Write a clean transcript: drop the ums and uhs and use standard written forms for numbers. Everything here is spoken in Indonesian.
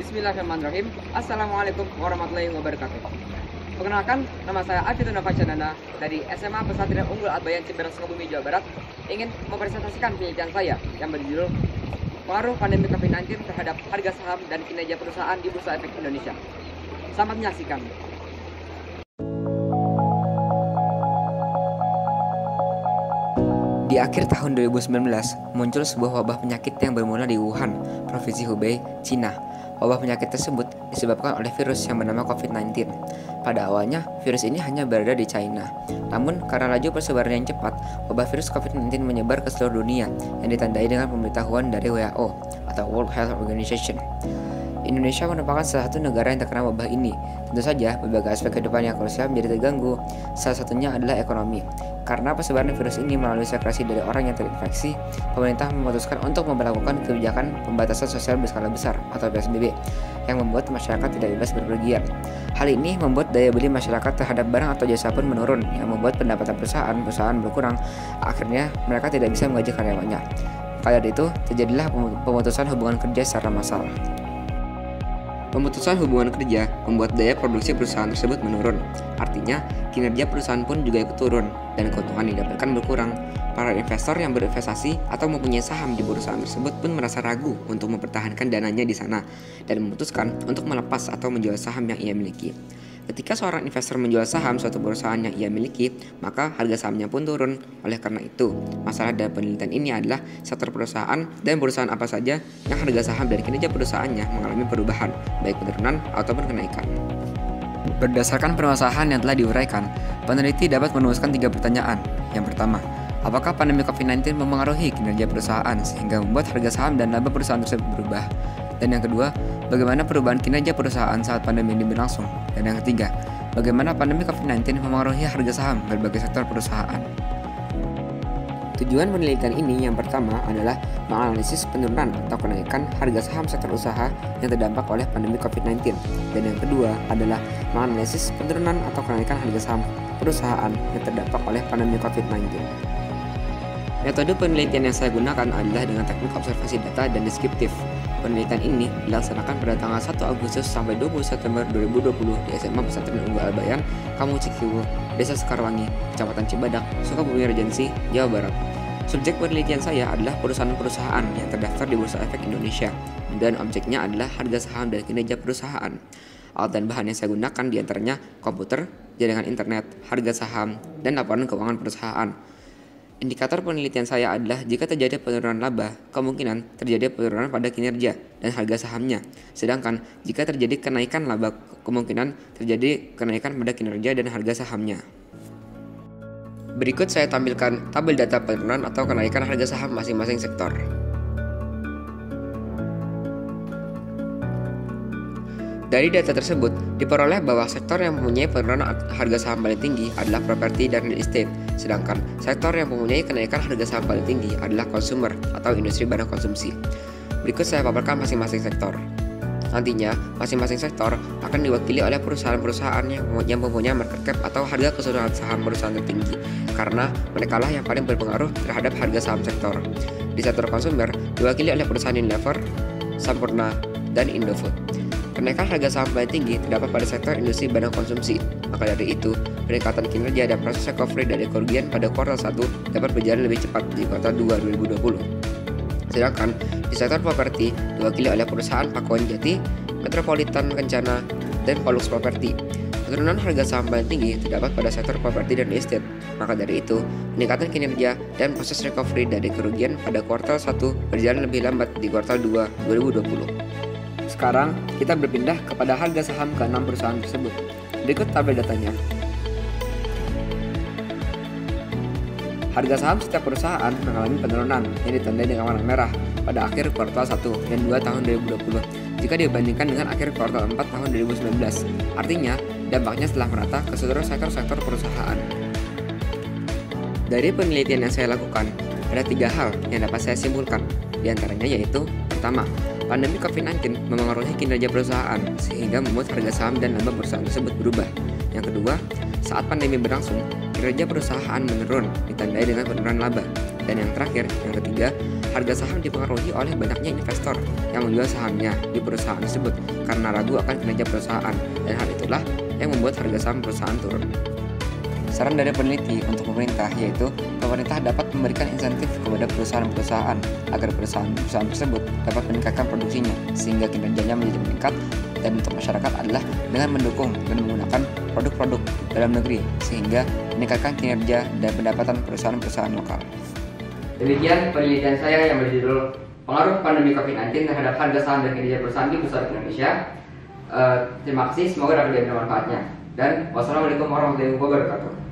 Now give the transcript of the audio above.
Bismillahirrahmanirrahim. Assalamualaikum warahmatullahi wabarakatuh. Perkenalkan, nama saya Afidun Nafacandana dari SMA Pesantren Unggul Atbayan Ciberem, Sukabumi, Jawa Barat. Ingin mempresentasikan penelitian saya yang berjudul Pengaruh Pandemi COVID-19 terhadap harga saham dan kinerja perusahaan di Bursa Efek Indonesia. Selamat menyaksikan. Di akhir tahun 2019, muncul sebuah wabah penyakit yang bermula di Wuhan, Provinsi Hubei, Cina. Wabah penyakit tersebut disebabkan oleh virus yang bernama COVID-19. Pada awalnya, virus ini hanya berada di China. Namun, karena laju persebaran yang cepat, wabah virus COVID-19 menyebar ke seluruh dunia yang ditandai dengan pemberitahuan dari WHO atau World Health Organization. Indonesia merupakan salah satu negara yang terkena wabah ini. Tentu saja, berbagai aspek kehidupan yang krusial menjadi terganggu. Salah satunya adalah ekonomi. Karena persebaran virus ini melalui sekresi dari orang yang terinfeksi, pemerintah memutuskan untuk memperlakukan kebijakan pembatasan sosial berskala besar atau PSBB yang membuat masyarakat tidak bebas berpergian. Hal ini membuat daya beli masyarakat terhadap barang atau jasa pun menurun, yang membuat pendapatan perusahaan berkurang. Akhirnya, mereka tidak bisa menggaji karyawannya. Maka dari itu, terjadilah pemutusan hubungan kerja secara massal. Pemutusan hubungan kerja membuat daya produksi perusahaan tersebut menurun. Artinya, kinerja perusahaan pun juga ikut turun dan keuntungan yang didapatkan berkurang. Para investor yang berinvestasi atau mempunyai saham di perusahaan tersebut pun merasa ragu untuk mempertahankan dananya di sana dan memutuskan untuk melepas atau menjual saham yang ia miliki. Ketika seorang investor menjual saham suatu perusahaan yang ia miliki, maka harga sahamnya pun turun. Oleh karena itu, masalah dalam penelitian ini adalah sektor perusahaan dan perusahaan apa saja yang harga saham dan kinerja perusahaannya mengalami perubahan, baik penurunan ataupun kenaikan. Berdasarkan permasalahan yang telah diuraikan, peneliti dapat merumuskan 3 pertanyaan. Yang pertama, apakah pandemi COVID-19 mempengaruhi kinerja perusahaan sehingga membuat harga saham dan laba perusahaan tersebut berubah? Dan yang kedua, bagaimana perubahan kinerja perusahaan saat pandemi ini berlangsung? Dan yang ketiga, bagaimana pandemi COVID-19 mempengaruhi harga saham berbagai sektor perusahaan? Tujuan penelitian ini yang pertama adalah menganalisis penurunan atau kenaikan harga saham sektor usaha yang terdampak oleh pandemi COVID-19. Dan yang kedua adalah menganalisis penurunan atau kenaikan harga saham perusahaan yang terdampak oleh pandemi COVID-19. Metode penelitian yang saya gunakan adalah dengan teknik observasi data dan deskriptif. Penelitian ini dilaksanakan pada tanggal 1 Agustus sampai 20 September 2020 di SMA Pesantren Unggul Atbayan, Kampung Cikiwu, Desa Sekarwangi, Kecamatan Cibadak, Sukabumi Regensi, Jawa Barat. Subjek penelitian saya adalah perusahaan-perusahaan yang terdaftar di Bursa Efek Indonesia, dan objeknya adalah harga saham dan kinerja perusahaan. Alat dan bahan yang saya gunakan diantaranya komputer, jaringan internet, harga saham, dan laporan keuangan perusahaan. Indikator penelitian saya adalah jika terjadi penurunan laba, kemungkinan terjadi penurunan pada kinerja dan harga sahamnya. Sedangkan jika terjadi kenaikan laba, kemungkinan terjadi kenaikan pada kinerja dan harga sahamnya. Berikut saya tampilkan tabel data penurunan atau kenaikan harga saham masing-masing sektor. Dari data tersebut, diperoleh bahwa sektor yang mempunyai penurunan harga saham paling tinggi adalah properti dan real estate, sedangkan sektor yang mempunyai kenaikan harga saham paling tinggi adalah consumer atau industri barang konsumsi. Berikut saya paparkan masing-masing sektor. Nantinya, masing-masing sektor akan diwakili oleh perusahaan-perusahaan yang mempunyai market cap atau harga keseluruhan saham perusahaan tertinggi, karena merekalah yang paling berpengaruh terhadap harga saham sektor. Di sektor consumer, diwakili oleh perusahaan Unilever, Sampurna, dan Indofood. Kenaikan harga saham paling tinggi terdapat pada sektor industri barang konsumsi. Maka dari itu, peningkatan kinerja dan proses recovery dari kerugian pada kuartal 1 dapat berjalan lebih cepat di kuartal 2 2020. Sedangkan di sektor properti diwakili oleh perusahaan Pakuan Jati, Metropolitan Kencana, dan Polux Property. Penurunan harga saham paling tinggi terdapat pada sektor properti dan real estate. Maka dari itu, peningkatan kinerja dan proses recovery dari kerugian pada kuartal 1 berjalan lebih lambat di kuartal 2 2020. Sekarang, kita berpindah kepada harga saham ke-6 perusahaan tersebut. Berikut tabel datanya. Harga saham setiap perusahaan mengalami penurunan yang ditandai dengan warna merah pada akhir kuartal 1 dan 2 tahun 2020 jika dibandingkan dengan akhir kuartal 4 tahun 2019. Artinya, dampaknya telah merata ke seluruh sektor-sektor perusahaan. Dari penelitian yang saya lakukan, ada 3 hal yang dapat saya simpulkan. Di antaranya yaitu, pertama, pandemi COVID-19 memengaruhi kinerja perusahaan sehingga membuat harga saham dan laba perusahaan tersebut berubah. Yang kedua, saat pandemi berlangsung, kinerja perusahaan menurun ditandai dengan penurunan laba. Dan yang terakhir, yang ketiga, harga saham dipengaruhi oleh banyaknya investor yang menjual sahamnya di perusahaan tersebut karena ragu akan kinerja perusahaan, dan hal itulah yang membuat harga saham perusahaan turun. Saran dari peneliti untuk pemerintah yaitu pemerintah dapat memberikan insentif kepada perusahaan-perusahaan agar perusahaan-perusahaan tersebut dapat meningkatkan produksinya sehingga kinerjanya menjadi meningkat, dan untuk masyarakat adalah dengan mendukung dan menggunakan produk-produk dalam negeri sehingga meningkatkan kinerja dan pendapatan perusahaan-perusahaan lokal. Demikian penelitian saya yang berjudul Pengaruh Pandemi COVID-19 terhadap harga saham dan kinerja perusahaan di Bursa Indonesia. Terima kasih, semoga dapat diambil manfaatnya. Dan wassalamualaikum warahmatullahi wabarakatuh.